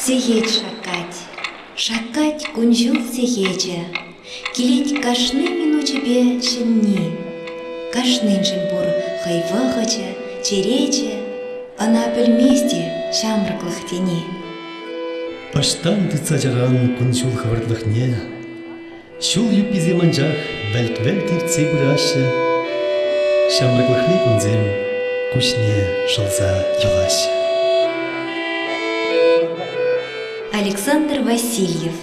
Сеет шакать, шакать кунжул сеече, килеть кашны минучебе шенни. Кашнын жимбур хайвахаче, черече, ана пельместе шамрыклых тени. Паштан тыцачаран кунжул хавардлыхне, шул юпизе манжах вәлт-вәлт иртсе бураше, шамрыклыхне кунзем кушне шылза юлаще. Александр Васильев.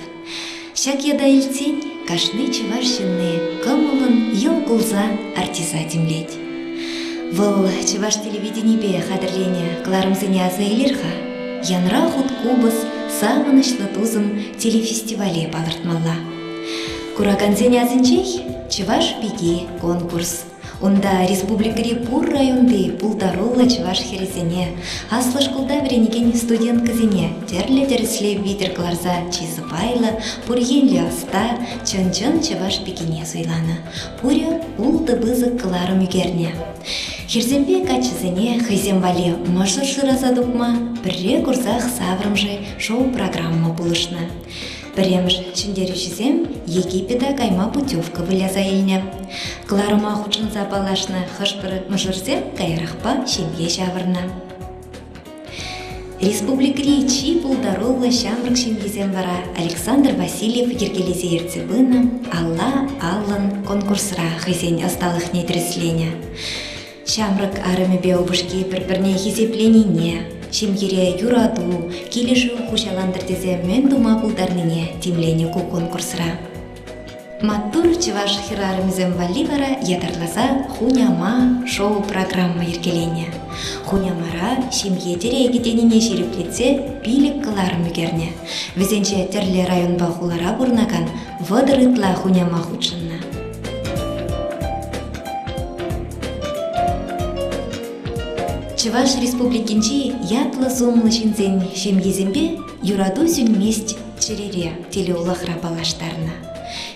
Шак яда илтень, кашны чевашщины, кымылын ел кулза артиза темлеть. Выл чеваш телевидении хадырлене кларымзыне азайлерха, янра худ кубыс сағынышлы тузым телефестивале балыртмалла. Кураганзене азынчей чеваш биге конкурс. Онда республикари пур районды пулдарулла чеваш херезене, аслыш кулда веренеген студент кызене, терле дерсле витер кларза чизыбайла, пурьенле аста, чын-чын чеваш бигене суйланы. Пуря улды бызык кыларым үгерне. Херзембе качызене хайзембале мажыр шыраза дукма, бірре курзах саврымжы шоу-программа булышны. Біремж чіндерушізем Египеда кайма путевка выляза еліне. Кларыма хучынза балашны хышпыры мұжырзем кайрақпа шемге шавырны. Республикари чи пулдарулы шамрық шемгезем вара Александр Васильев ергелезе ерцебыны Алла аллын конкурсыра хызен асталық нетреслене. Шамрық арымебе обышке бір-бірне хизепленіне, шемгере юраду, келешу хушаландырдезе мен дума пулдарныне темлене ку конкурсыра. Маттур чеваш хирарымызем валивара ятарласа хуняма шоу-программа еркелене. Хунямара шемге тереге денене шереплетсе билік кыларым үгерне. Візенче терле район бахулара бурнаган вадырытла хуняма худшынна. Чеваш республикинчи ятлы зумлы шинзен шемгезембе юраду сүнмест черере телеулахра балаштарына.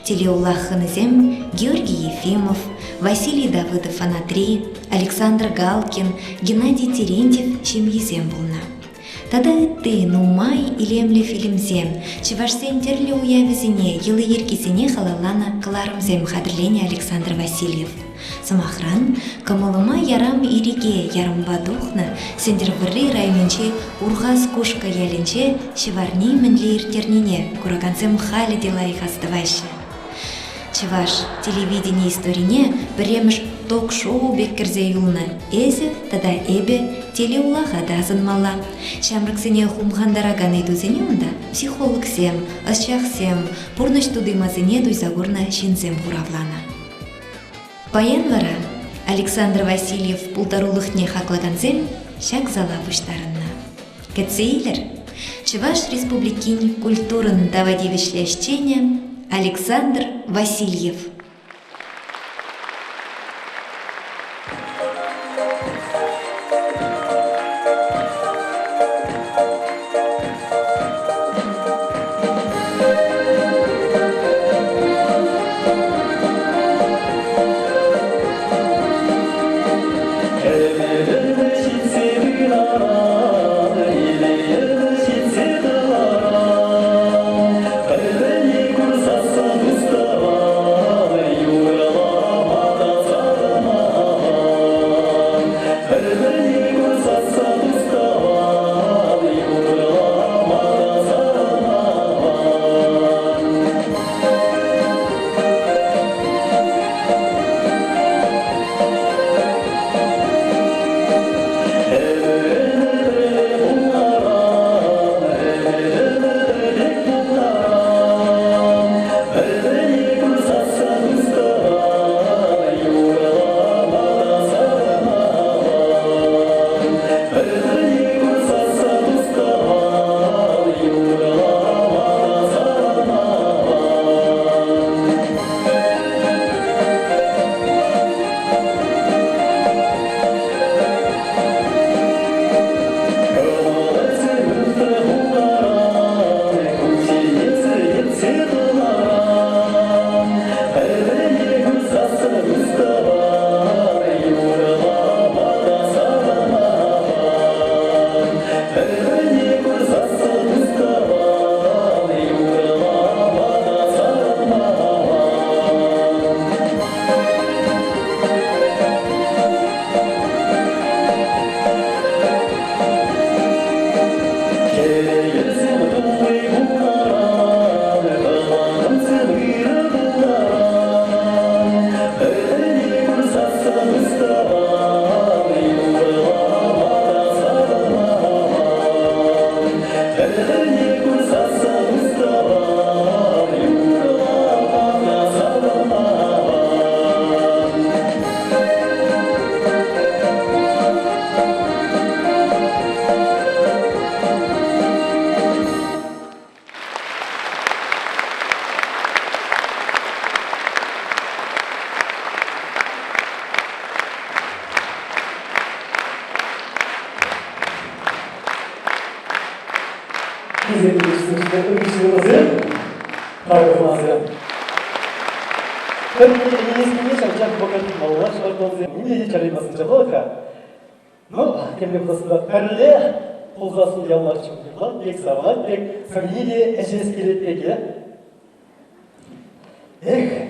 Телеулахынызем Георгий Ефимов, Василий Давыдов Анатри, Александр Галкин, Геннадий Терентьев шемгезем булна. Тада ты нумай илемле фильмзем, чевашсен терле уявизине, елы еркизине халалана кыларымзем хадырлене Александр Васильев. Самахран, камалыма ярам ириге ярымба духна, сендервыры райменче ургас кушка яленче, шеварни мінле иртернине, курагансем хали делай хаздавайшы. Чеваш телевидение историне біремш ток-шоу беккерзе юлна, эзе тада эбе телеулаға дазынмала. Шамрыксене хумхандараган едузене онда психологсем, асчахсем, пурныш тудымазене дуйзагурна шинзем хуравлана. Паян вара Александр Васильев пулдарулыхне хаклаганзем шак зала буштарынна. Кәтсейлер, Чеваш республикин культурын давадевишлешчене Александр Васильев.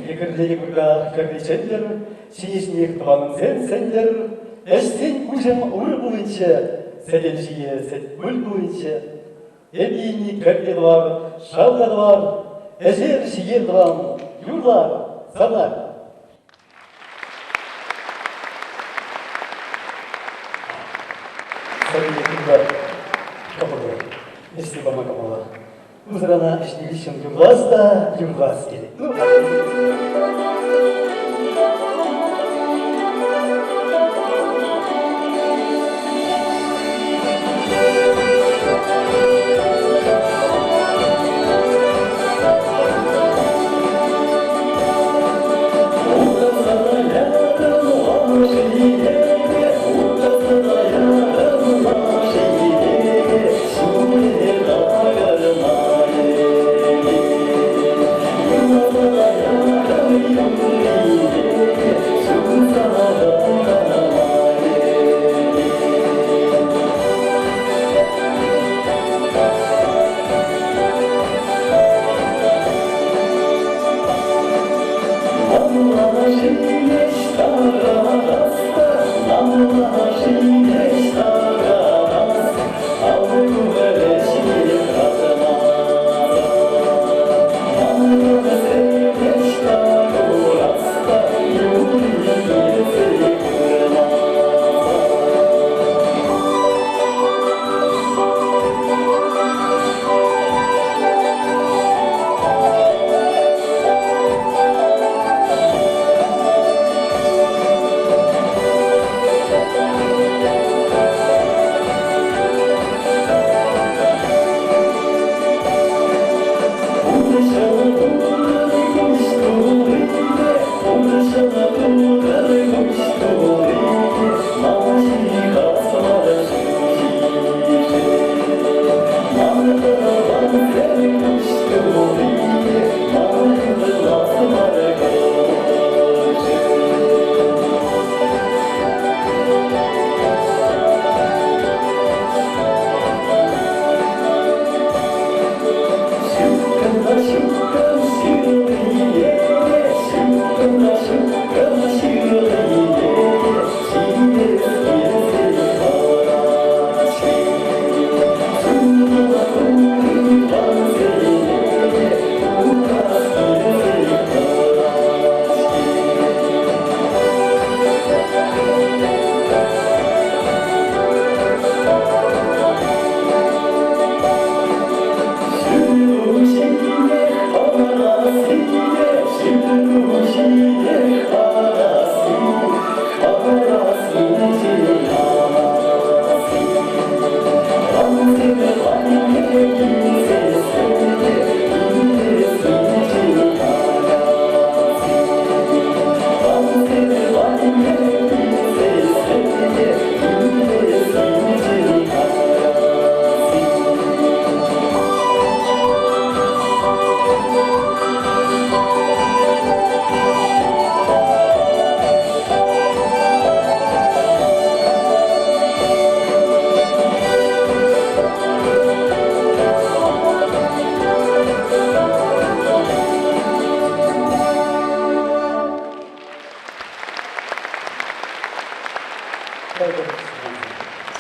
Екірлері күрға көрдейшендер, шиешінек тұғаның сен-сендер, әштен күжім ұр бұлыншы, сәден жиі сәт мүл бұлыншы, әбейіне көрдеді бар, шалдады бар, әжер шиер дұған, юрлар, сарлар. Сәбейі күрға қапырды, әшті бама қамала. Uzrana işleyişim yılgaz da yılgaz gerek.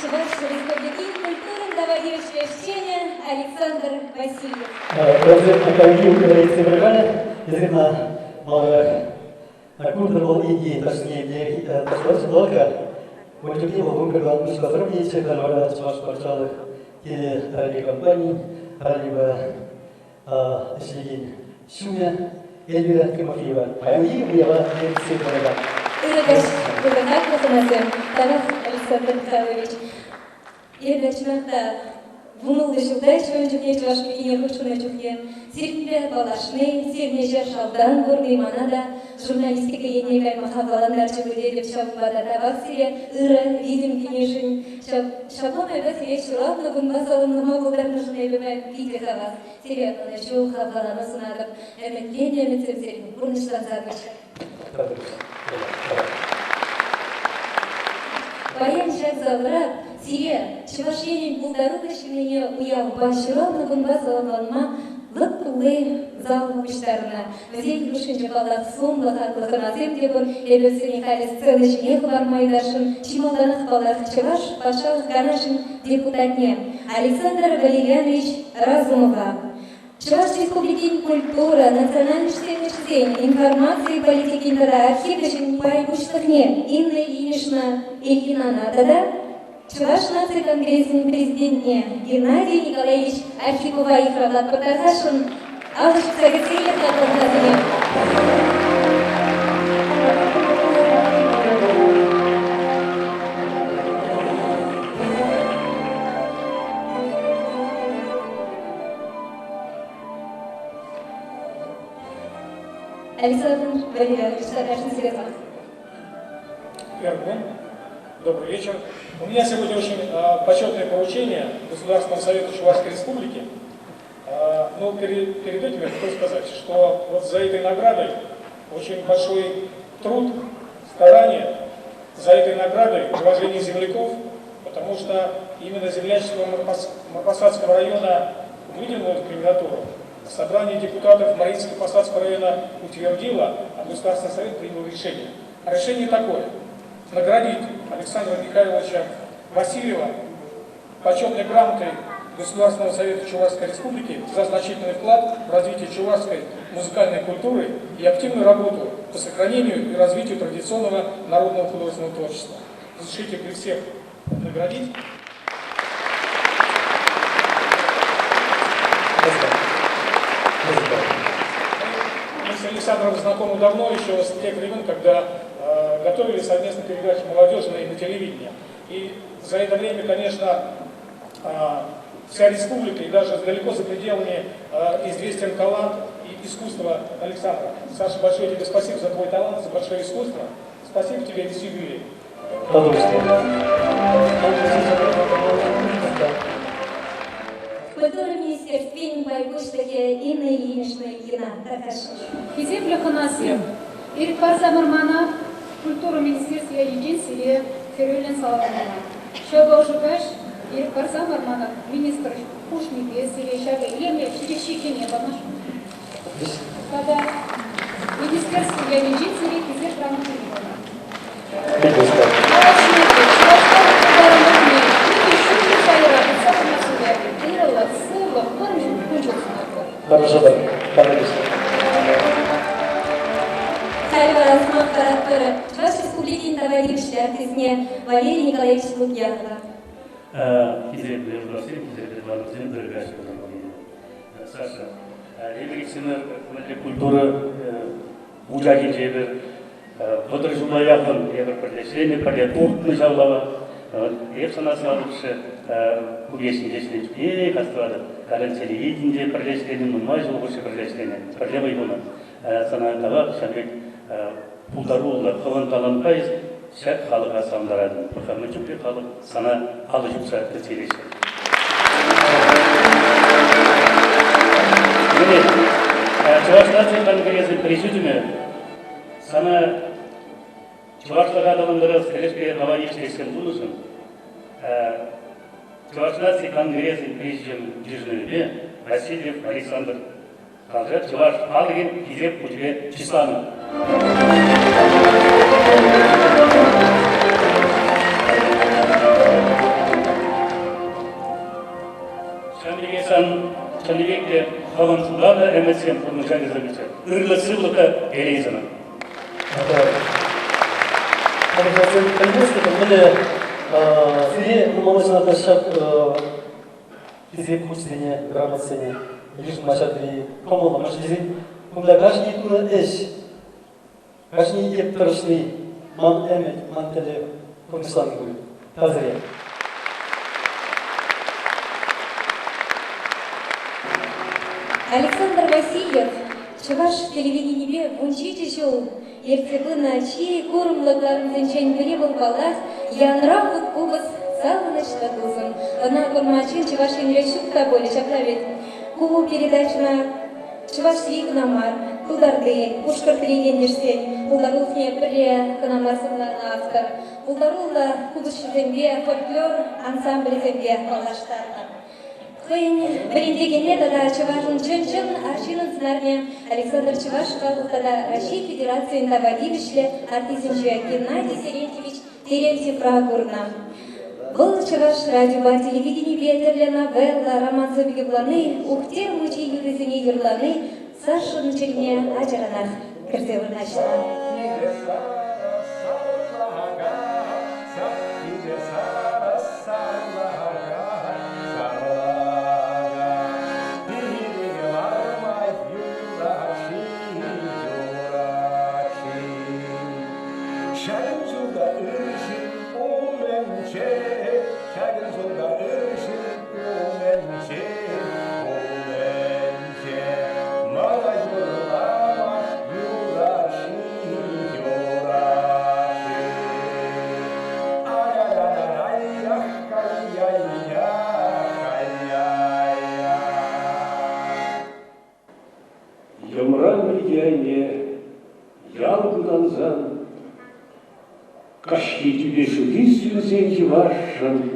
Чувашской республики культурно-доводящее чтение Александр Васильев. Президент Академии Украинской программы, известно, Акурда был идеей, точнее, для Ташкента, Вольтюки был выбран Мишка Сравничек, Альвара Чуваш Парчалых, телерадиокомпаний, Альва Шлигин Шумя, Эльвира Тимофеева. Пойми, я вас не всегда. Иргаш, благодарна за Тарас Александр Михайлович. Иргаш, Вумыл дешевдай, что он чухне, чуваш микине хушуна чухне. Сиркне, балашны, сирнеже шалдан бурдымана да, журналистика енегай махабаландар чебуде деп шаббада табак сире, ыры, видим денешин, шаблон айда сире шуравны гунба салынныма булдарны жунайбыбай виде хавас, сире атаны жол хабаланы сынадып, әметтен әметтен серин, бурныштан садыш. Баян шаг заврат, сире, чевашенин булдару дышмене уял башыравны гунба салынма, лык-лы зал муштарына. Везень грушинче балах сумлы хаклыхына земдебір, элбесіне қайыз целышіне бармайдашын, чималданық балах чеваш пашалық канашын депутатне Александр Валерьянович Разумова. Чуваш Республики культура, национальный штемешзень, информации и политики интара, архивдышын пайбуштықне Инна Ильинична Ильинана, тада Чуваш нации конгрессин президентне Геннадий Николаевич Архипова Ихралат Патахашин, Алышев Сагатеев Наталхазине. Александр Валерьянович, Сагашин Серезмах. Добрый вечер. У меня сегодня очень почетное поручение Государственного совета Чувашской Республики. Но перед этим я хочу сказать, что вот за этой наградой очень большой труд, старание, за этой наградой уважение земляков, потому что именно землячество Марпасадского района выделило эту кандидатуру. Собрание депутатов Мариинско-Посадского района утвердило, а Государственный совет принял решение. А решение такое: наградить Александра Михайловича Васильева почетной грамотой Государственного совета Чувашской Республики за значительный вклад в развитие чувашской музыкальной культуры и активную работу по сохранению и развитию традиционного народного художественного творчества. Разрешите при всех наградить. Мы с Александром знакомы давно, еще с тех времен, когда готовили совместно передачи молодежные на телевидении. И за это время, конечно, вся республика и даже далеко за пределами известен талант и искусство Александра. Саша, большое тебе спасибо за твой талант, за большое искусство. Спасибо тебе, весь юбилей. Культура министерствен байбуштаке Инна Ильинична Ильина. Хизем Леханасия. Ирик Парзамармана, культура министерства единствия Ферюлин Саламана. Шоба Ужукаш, Ирик Парзамармана, министр Пушник, если шага Илемля, Чирищики не банаш. Когда министерство единствия Хизем Рамахимона. Хорошо, да. Хайва Расман Каратора, Чуваш Республики товарища артистне Валерия Николаевич Лукьянова. Саша, Еврейсина культура Муджагин Джебер, Водоржуна Яхан, Евр Продешение, Продетурт Нажалава, Евсана Сладовше, Кубесни Десятички, Каствада, Карен телевидение, Продешение, Нумайжу, Лучше Продешение, Проблема Ивана, Сана Тава, Шабек, Пулдарула, Хаван Калампайз, Шак Халага Самдарадин, Пахамачуки Халак, Сана Алажуса Катилиша. Чувашнация конгрессы президиуме сана чувашская адамдары скорее говорящийся дунусом. Чувашнация конгрессы президиум Дижневе Васильев Александр Калжет Чуваш Алгин Кизеп Путеве Числана. Шамригесан Шамригеке Хавансулада МСМ Пурнушаги Забича. Ырлы-сырлыка Элейзана. Сире молочная доща физик мучение грамотсене лишь машатри комола машизи кумда гашни туна эш гашни епторшни ман эмет ман теле комислан гуй тазре. Александр Васильев, чуваш телевидение вунчичи шоу, ерцебы начи, курумлыкларын зенчен бире был балас, янрах вот кубас салынычлы тузын. Она курмачин чуваш инрешук таболи чаплавит. Кубу передачна чуваш викнамар, тударды, пушкар трегендерсен, улдарулсне пире канамарсынлан автор, улдарула кудышыземге фольклор ансамблиземге балаштардан. Брендегене тада Чувашын чын аршинын сынарне Александр Чувашев тада Россия Федерациясында водилишле артисенче Геннадий Терентьев рагурна. Был Чуваш радиоба телевидение ветерле новелла, роман сөбігі планы, ухтер мучи юризіне юрланы, Сашын челіне ажаранах кірсе вырнашына. Кашки тебе жудисью зеньки вашан,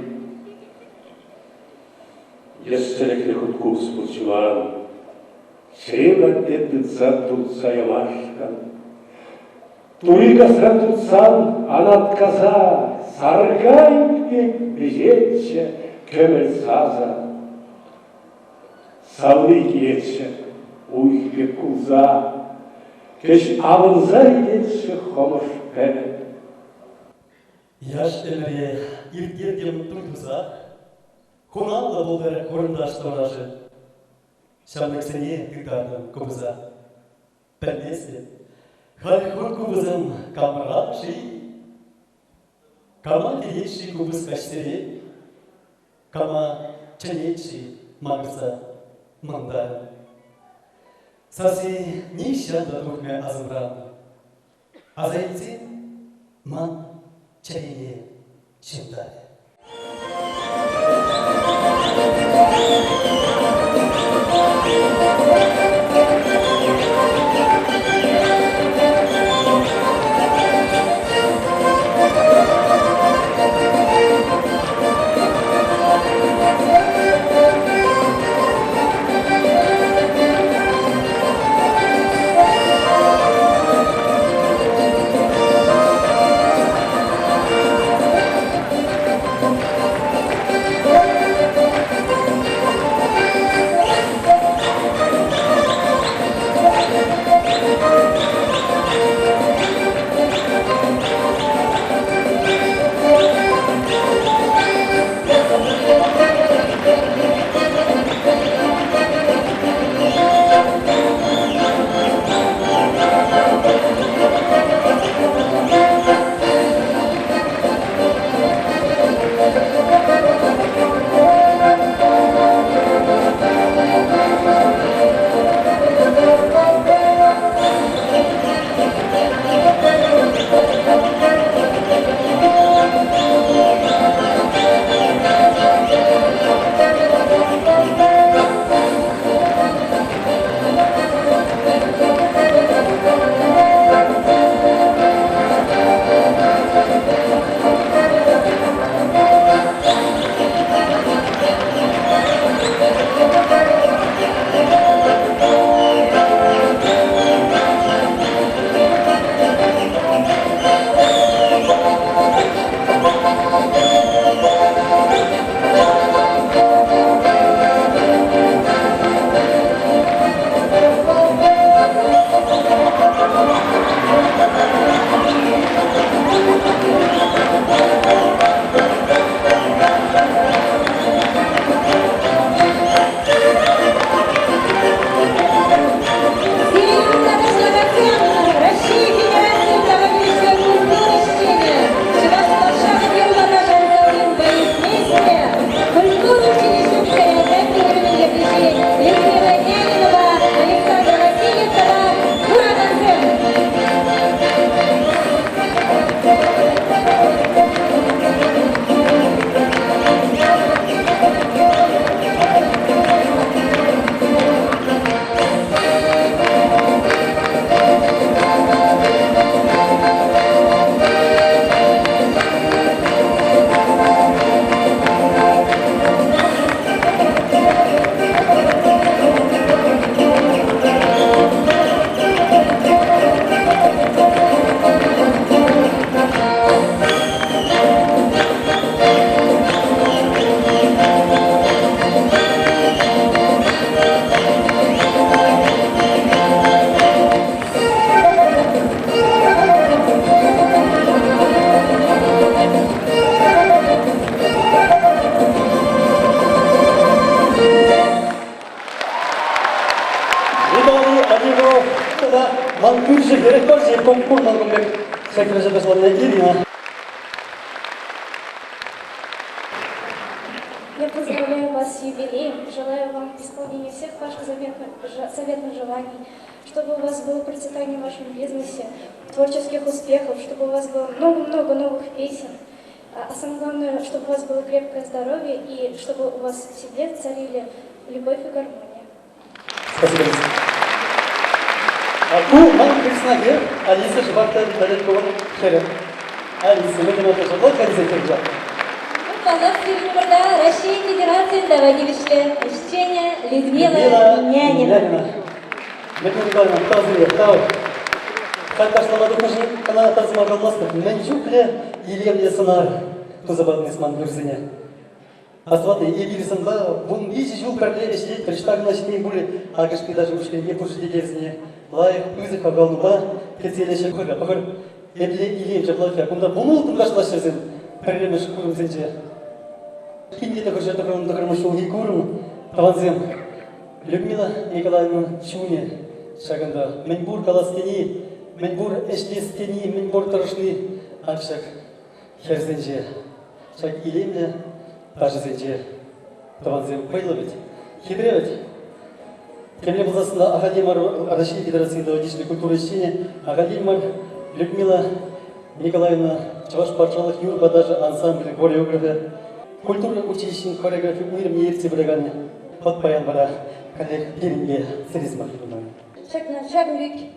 Естелек худкус пучван, Среба тетыца турца ямашкан, Турика сратуцан анат каза, Саргай пек безетче көмел саза, Савлы кетче уйх пек кулза, Кеш авылза етче хомыш пәлі. Яш элре иргердем турдуза, Куналда болдыр орындаш торажы. Шамлыксене тыңдадым кубыза. Пәлмесі, халқыр кубызын камыра жи. Кама келеші кубыз кәштере, Кама чәнечі мағырса маңда. Саси нишанда тухме азымран. Азайтин ман чайне чимдали. Виталий Олегов, да, Манкуржи, Герекоржи, Конкур, Малгумбек, Шакиржа Беславная Ирина. Я поздравляю вас с юбилеем, желаю вам исполнения всех ваших заветных желаний, чтобы у вас было процветание в вашем бизнесе, творческих успехов, чтобы у вас было много-много новых песен, а самое главное, чтобы у вас было крепкое здоровье и чтобы у вас в семье царили любовь и гармония. Спасибо. Bu Mankursnagi Alisa Жбахтар Далекова Херем. Алиса, мы думаем, что вот как здесь это. Россия Федерацияда водилище исчения Людмила Нянина. Людмила Николаевна, тазы, Карташламаду кожи, канал тазма галмастов, Менчукле, Елемле Санар, Тузабадный Сман Гюрзине. Астваты, Егири Санба, Бун Бичи Жул Парле, Сидеть, Приштаг Ночные Були, Агашки даже ушли, не пушили дерзни, Лайх, Узык, Агалнуба, Кетелеще Курга, Пахар, Эбле Илем Чаплафия, Кунда Бумул, Тунгашлаш Шерзин, Прилемеш Курум Зенже. Кинди такой же такой мушул Гикурум, Таванзем, Людмила Николаевна Чуни, Шаганда, Менбур Каластини, Менбур Эшлестини, Менбур Тарашни, Акшак, Херзенже, Шаг Илемля, Даже Зенже, Таванзем, Пейлович, Хидревич. Кемле был засна Академар Российской Федерации идеологической культуры и чтения, Академар Людмила Николаевна Чаваш Патшалых Юрба, даже ансамбль хореография. Культурный училищный хореографии миром не ерте браганы. От паян бара коллег Перинге Сыризмар. Шагнвик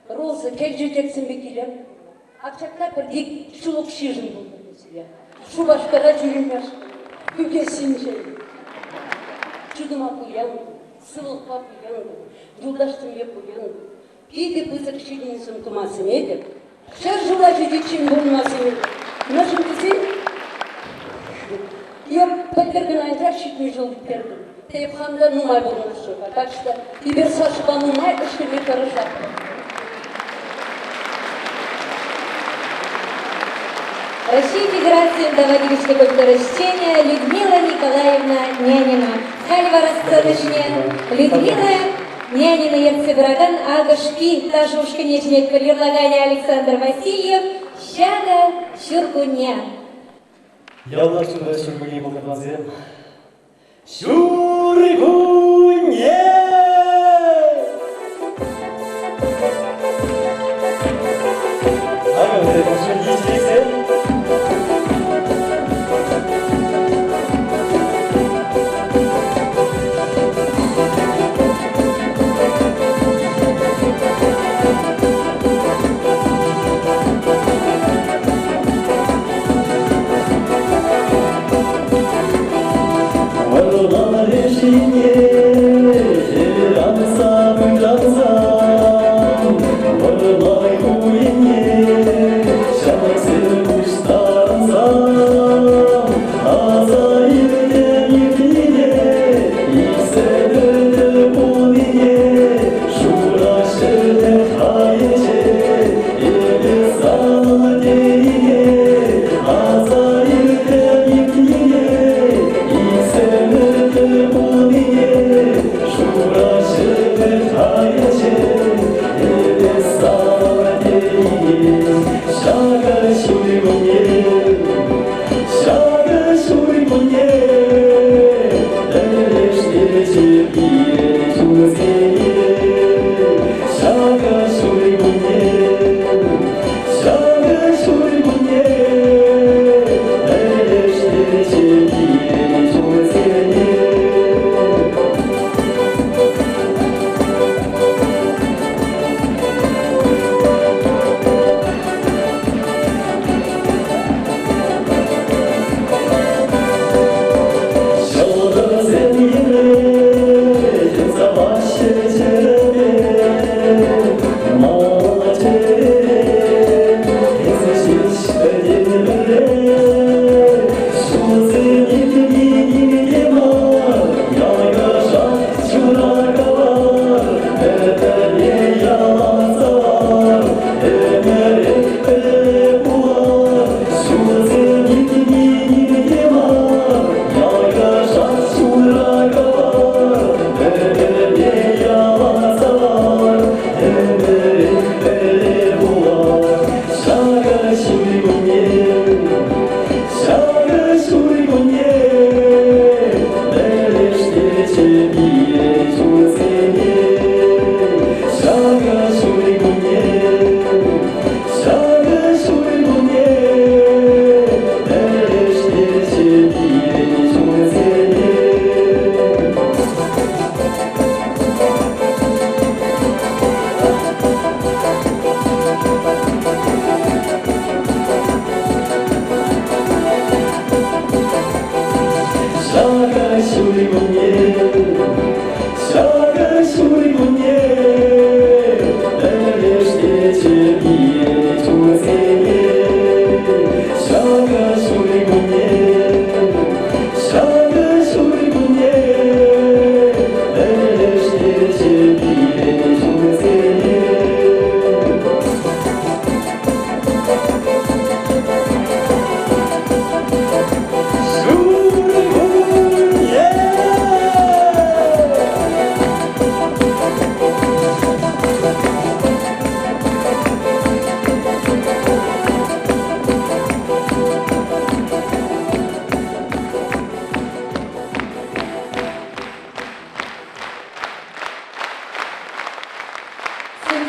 Роза келжетексін бекелер. Акчактар бір дек шулық шежін болды себе. Шу башкара жүріңдер. Күнге сеншей. Чудыма пуян, сылыққа пуян, жолдаштың бе пуян. Кейде пызық шеденесін тумасын едік. Шар жыла жетекшен болмасын едік. Нашым кесен я подвергна интращитный жил перду. Ты в ханда нумай был на шука. Так что теперь Саша нумай, что мне хорошо. Россия Федерацияда водилище культуры чтения Людмила Николаевна Нянина. Хальва Растонышне. Людмила Нянина Ерцебраган Агашпи. Тажушка нечнет предлагания Александр Васильев. Щага Щургуня. Я у нас сюда Щургуне был Катмазем. Щургуне! Ага, вот это уже не здесь. Решение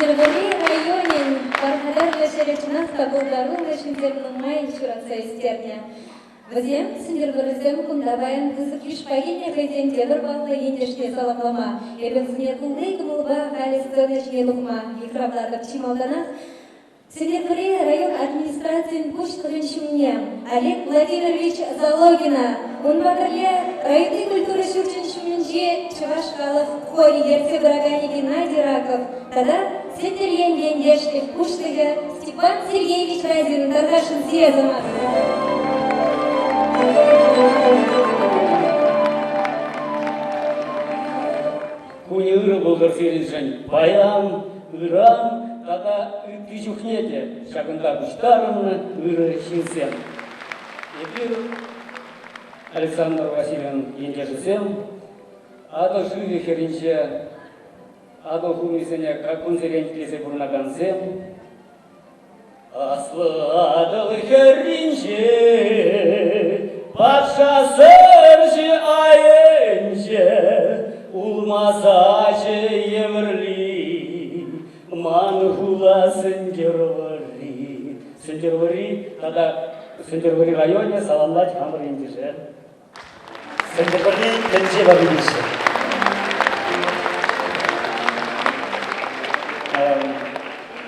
Сендервали районен Бархадар Лешеречнах Кабулдару Лешензернумай Шуранца Истерня. Вазем Сендерваризем Кундабаен Вызыкиш Пагиня Хайзен Дебр Балла Индешне Саламлама. Эбензне Кулдей Кумулба Халистонешне Лукма. Ихравлада Пчималданах. Сендервали район администрации Пуштхреншумне. Олег Владимирович Залогина. Унбакарле районный культуры Шурченшумнже Чавашкалов Хори Ерце Барагани Геннадий Раков. Тогда Сендерьен Дендешлев Пуштыга Степан Сергеевич Разин Таргашин Зезамат. Куни ыры болдыр серінжен баян, ыран, тада үткізухнеде шагында күштарымны ыры шинсен. Епир Александр Васильевн ендежісем, ады жүйі херінше, ады хумисене конференциясы бұрнағансем, аслы адыл херінше, патша сыржы айынше, улмазачы еврли, манхула сендервари. Сендервари, тада Сендервари районе саламлать хамыр ендеше. Сендервали Кенже Вавилише.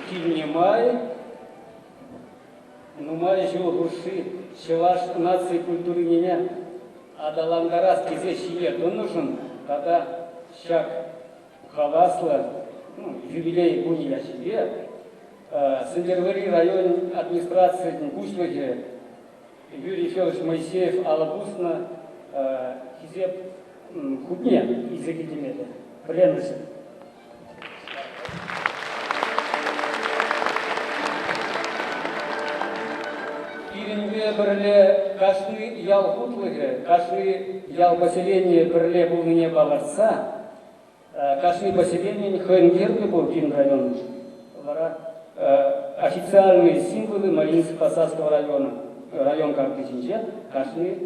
Кильнемай, нумай жил гурши, шеваш нации культуры нене, адалангарас кизе шие тонушын, когда шак хавасла, юбилей буния себе, Сендервари район администрации Гушлыге, Юрий Федорович Моисеев, Алабусна, Хизеп Худне из Экидемеда, Пленныше. Иринге бірле кашны ял хутлыгы, кашны ял поселение бірле бұл не баларса, кашны поселение Хенгерге был Кин район. Официальные символы Мариинско-Посадского района. Район как тысяча, кашны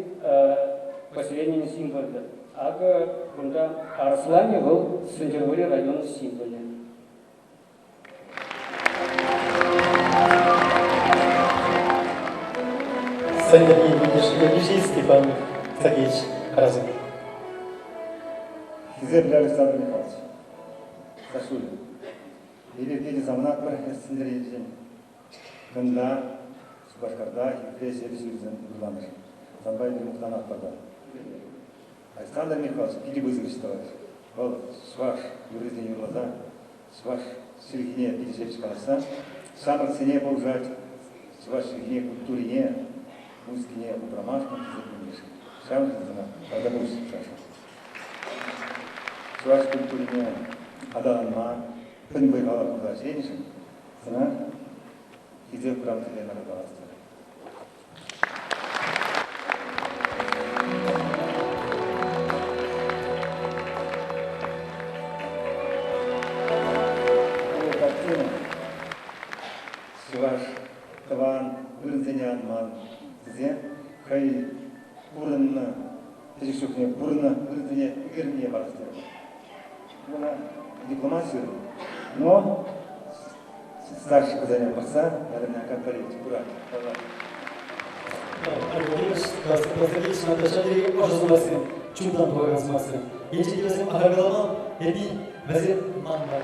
поселение символы. Ага, бунда Арслане был Сендервали район символы. Сендерьен Дендешевич Степан Сергеевич Разин. Хизеп Александр Михайлович. Сашуль. Елердегі заманат бір сендережен. Кында, Субашкарда, Еврей Сережизен Урланыр. Занбай Мұқтан Ақпарда. Александр Михайлович, Пилибызович товарищ. Ол Шваш, Юриден Юрлаза, Шваш Сергене Пилишевич Канаса, Шамр Сене Болжать, Шваш Сергене Культурине, Мускине Упрамашкан, Шамр Сене Адабуш Шаша. Шваш Культурине Адаланма, Пынбай Гала Куда Женишин, Сена Хизев Прамтеле Нарагаласты. Шваш Таван Вырнзенян Ман Зе Хай Бурна Тежишукне Бурна Вырнзеня Игерния Барастер. Она дипломатию, но старший казаня Барса, наверное, как говорить, Бурак. Константин Наташали ожизмасы, чудан боязмасы. Ежедесім ағарғалама, еби вәзір ман бар.